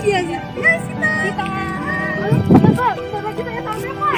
dia sih. Ya, Sita. Bentar lagi tanya sampai Pak.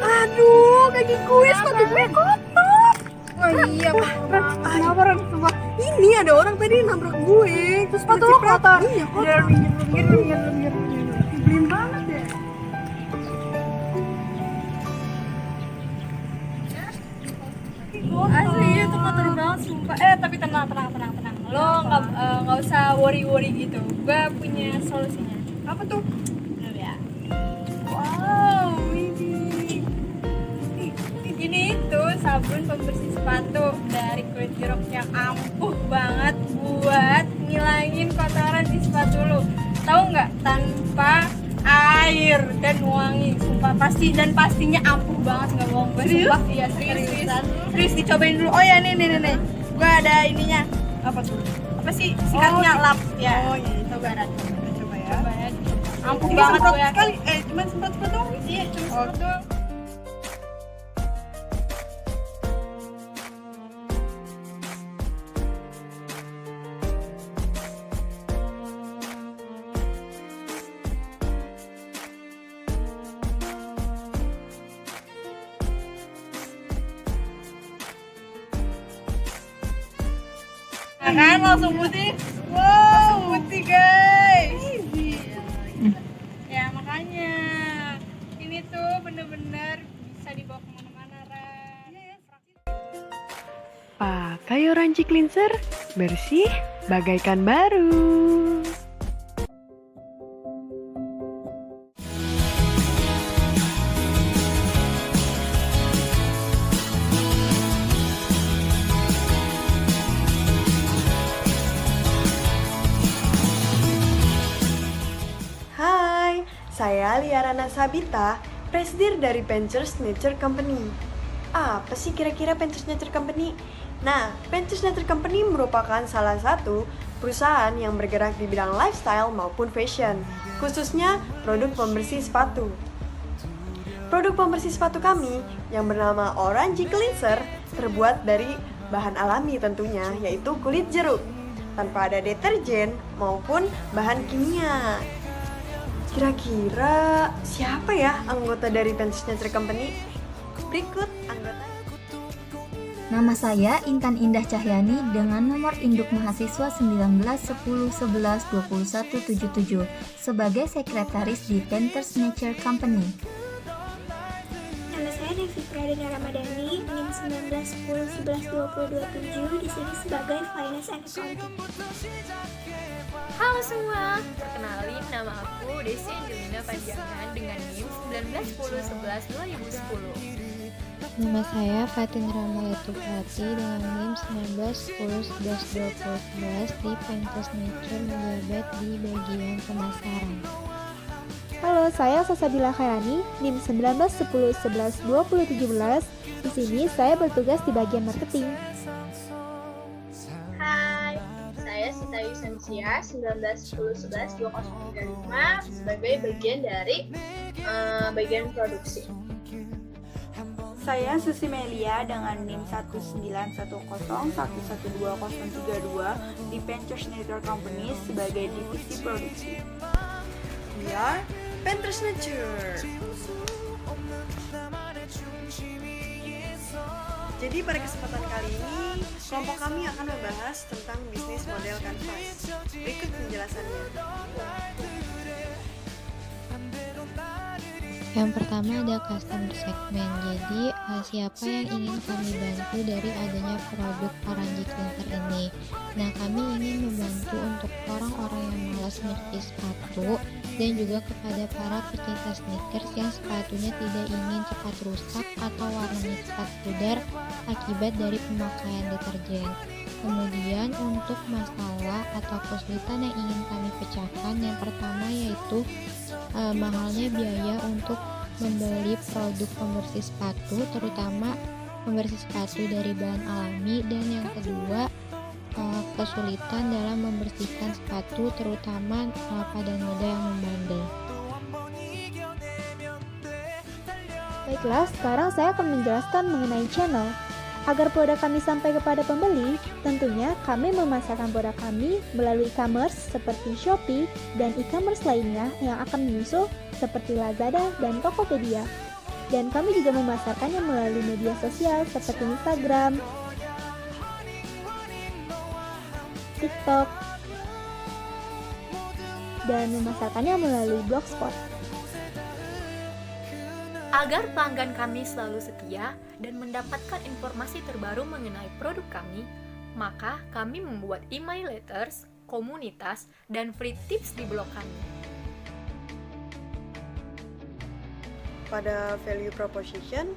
Aduh, kaki gue, sepatu gue kotor. Oh iya, Kenapa Ren? Coba. ini ada orang tadi nabrak gue. Terus Sepatu lo kotor? Iya, kotor. Biar minggir. Nyebelin banget ya. Asli itu kotor banget sumpah. Tapi tenang. Lo nggak usah worry gitu. Gue punya solusinya. Apa tuh? Bener ya. Wow, ini gini itu sabun pembersih sepatu dari kulit jeruk yang ampuh banget buat ngilangin kotoran di sepatu lo. Tahu nggak? Tanpa air dan wangi, sumpah pastinya ampuh banget, nggak bohong gue. Sumpah iya serius dicobain dulu. Oh ya nih gue ada ininya. Apa sih singkatnya lap ya. Oh iya, coba ya. coba ya. Ampuh Ini banget semprot gue. sekali. Cuman semprot doang. Iya, cuma semprot doang. Nah kan langsung putih. Wow, putih guys. Ya makanya ini tuh bener-bener bisa dibawa kemana-mana, Ran. Pakai Orange Cleanser, bersih bagaikan baru. Hai, saya Liarana Sabita, presidir dari Ventures Nature Company. Apa sih kira-kira Ventures Nature Company? Nah, Ventures Nature Company merupakan salah satu perusahaan yang bergerak di bidang lifestyle maupun fashion, khususnya produk pembersih sepatu. Produk pembersih sepatu kami yang bernama Orange Cleanser terbuat dari bahan alami tentunya, yaitu kulit jeruk, tanpa ada deterjen maupun bahan kimia. Kira-kira siapa ya anggota dari Ventures Nature Company? Berikut anggotanya. Nama saya Intan Indah Cahyani dengan nomor induk mahasiswa 1910112177 sebagai sekretaris di Ventures Nature Company. Nama saya Devi Pradana Ramadhani, NIM 1910112227, di sini sebagai Finance and Accounting. Halo semua, perkenalin nama aku Desi Angelina Panjangan dengan NIM 1910112010. Nama saya Fatin Ramayatupati dengan NIM 1910112011 di Ventures Nature menjabat di bagian pemasaran. Halo, saya Sasabila Khairani, NIM 1910112017. Di sini saya bertugas di bagian marketing. Hai, saya Sita Yusensia 1910112035 sebagai bagian dari bagian produksi. Saya Susi Melia dengan NIM 191011232 di Ventures Nature Company sebagai divisi produksi. We are Ventures Nature. Jadi pada kesempatan kali ini, kelompok kami akan membahas tentang bisnis model kanvas. Berikut penjelasannya. Yang pertama ada customer segment. Jadi siapa yang ingin kami bantu dari adanya produk Orange Cleanser ini. Nah, kami ingin membantu untuk orang-orang yang malas nyerti sepatu dan juga kepada para pecinta sneakers yang sepatunya tidak ingin cepat rusak atau warnanya cepat pudar akibat dari pemakaian deterjen. Kemudian untuk masalah atau kesulitan yang ingin kami pecahkan, yang pertama yaitu mahalnya biaya untuk membeli produk pembersih sepatu, terutama pembersih sepatu dari bahan alami, dan yang kedua kesulitan dalam membersihkan sepatu, terutama pada noda yang membandel. Baiklah, sekarang saya akan menjelaskan mengenai channel. Agar produk kami sampai kepada pembeli, tentunya kami memasarkan produk kami melalui e-commerce seperti Shopee dan e-commerce lainnya yang akan menyusul seperti Lazada dan Tokopedia. Dan kami juga memasarkannya melalui media sosial seperti Instagram, TikTok, dan memasarkannya melalui Blogspot. Agar pelanggan kami selalu setia dan mendapatkan informasi terbaru mengenai produk kami, maka kami membuat email letters, komunitas, dan free tips di blog kami. Pada value proposition,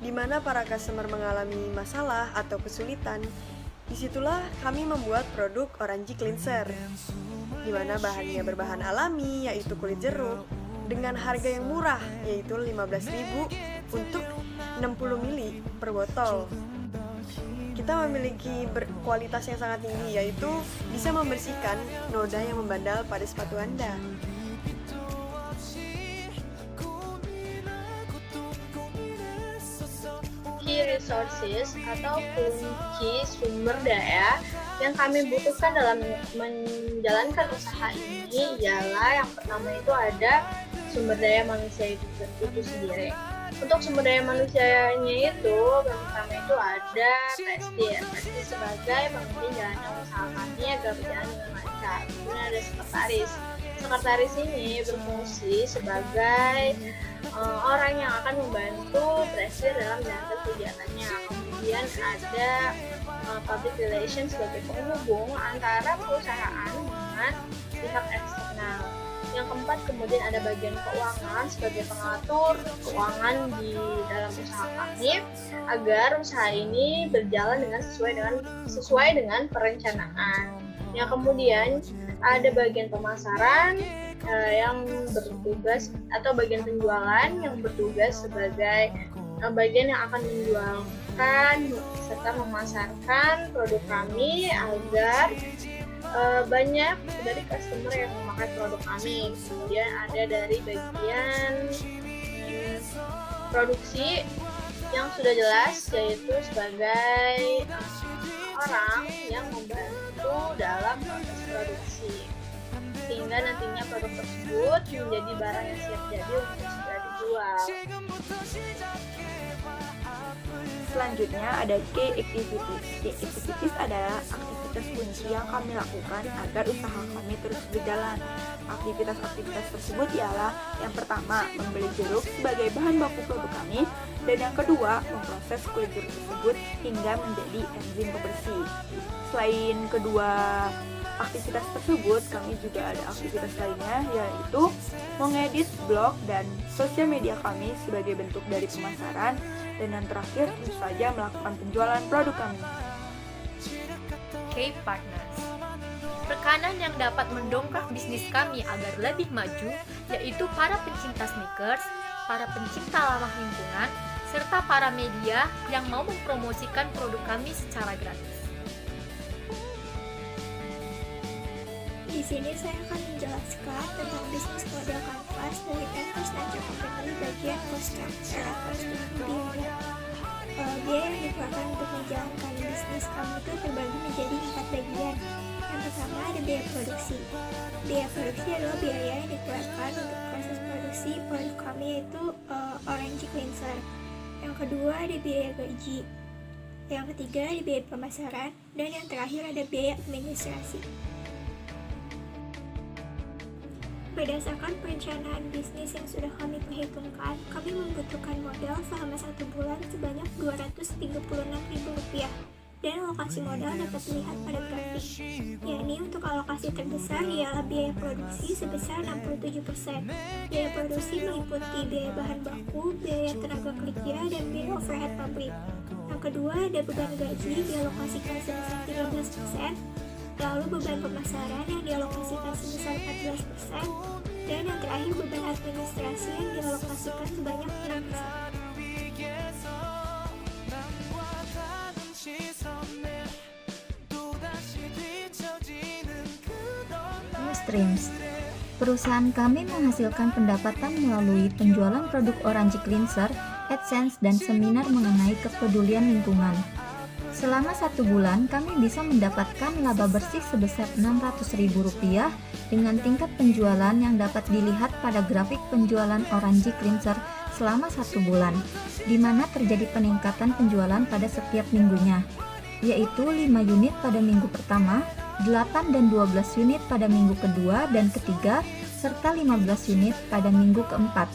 di mana para customer mengalami masalah atau kesulitan, disitulah kami membuat produk Orange Cleanser, di mana bahannya berbahan alami, yaitu kulit jeruk, dengan harga yang murah, yaitu 15.000 untuk 60 ml per botol. Kita memiliki kualitas yang sangat tinggi, yaitu bisa membersihkan noda yang membandel pada sepatu Anda. Key resources atau kunci sumber daya yang kami butuhkan dalam menjalankan usaha ini ialah yang pertama itu ada sumber daya manusia itu sendiri. Untuk sumber daya manusianya itu yang pertama itu ada Presti sebagai pemimpin jalannya usaha kami agar berjalan dengan lancar. Kemudian ada sekretaris ini berfungsi sebagai orang yang akan membantu Presti dalam menjalankan kegiatannya. Kemudian ada public relations sebagai penghubung antara perusahaan dengan pihak eksternal. Yang keempat, kemudian ada bagian keuangan sebagai pengatur keuangan di dalam usaha kami agar usaha ini berjalan sesuai dengan perencanaan. Yang kemudian ada bagian pemasaran yang bertugas atau bagian penjualan yang bertugas sebagai bagian yang akan menjualkan serta memasarkan produk kami agar banyak dari customer yang memakai produk kami. Kemudian ada dari bagian produksi yang sudah jelas, yaitu sebagai orang yang membantu dalam proses produksi sehingga nantinya produk tersebut menjadi barang yang siap jadi untuk segera dijual. Selanjutnya ada key activities. Key activities adalah aktivitas kunci yang kami lakukan agar usaha kami terus berjalan. Aktivitas-aktivitas tersebut ialah yang pertama, membeli jeruk sebagai bahan baku produk kami, dan yang kedua, memproses kulit jeruk tersebut hingga menjadi enzim pembersih. Selain kedua aktivitas tersebut, kami juga ada aktivitas lainnya, yaitu mengedit blog dan sosial media kami sebagai bentuk dari pemasaran, dan yang terakhir tentu saja melakukan penjualan produk kami. K-Partners, rekanan yang dapat mendongkrak bisnis kami agar lebih maju, yaitu para pencinta sneakers, para pencinta ramah lingkungan, serta para media yang mau mempromosikan produk kami secara gratis. Di sini saya akan menjelaskan tentang bisnis model kanvas dari Penters Nature Company bagian cost structure atau struktur biaya. Biaya yang dikeluarkan untuk menjalankan bisnis kami itu terbagi menjadi 4 bagian. Yang pertama ada biaya produksi. Biaya produksi adalah biaya yang dikeluarkan untuk proses produksi produk kami, yaitu Orange Cleanser. Yang kedua ada biaya gaji. Yang ketiga ada biaya pemasaran, dan yang terakhir ada biaya administrasi. Berdasarkan perencanaan bisnis yang sudah kami perhitungkan, kami membutuhkan modal selama 1 bulan sebanyak Rp236.000, dan alokasi modal dapat dilihat pada grafik, yakni untuk alokasi terbesar ialah biaya produksi sebesar 67%. Biaya produksi meliputi biaya bahan baku, biaya tenaga kerja, dan biaya overhead pabrik. Yang kedua ada beban gaji dialokasikan sebesar 13%, lalu beban pemasaran yang dialokasikan sebesar 14%, dan yang terakhir beban administrasi yang dialokasikan sebanyak 6%. Streams. Perusahaan kami menghasilkan pendapatan melalui penjualan produk Orange Cleanser, AdSense, dan seminar mengenai kepedulian lingkungan. Selama 1 bulan, kami bisa mendapatkan laba bersih sebesar Rp600.000 dengan tingkat penjualan yang dapat dilihat pada grafik penjualan Orange Cleanser selama 1 bulan, di mana terjadi peningkatan penjualan pada setiap minggunya, yaitu 5 unit pada minggu pertama, 8 dan 12 unit pada minggu kedua dan ketiga, serta 15 unit pada minggu keempat.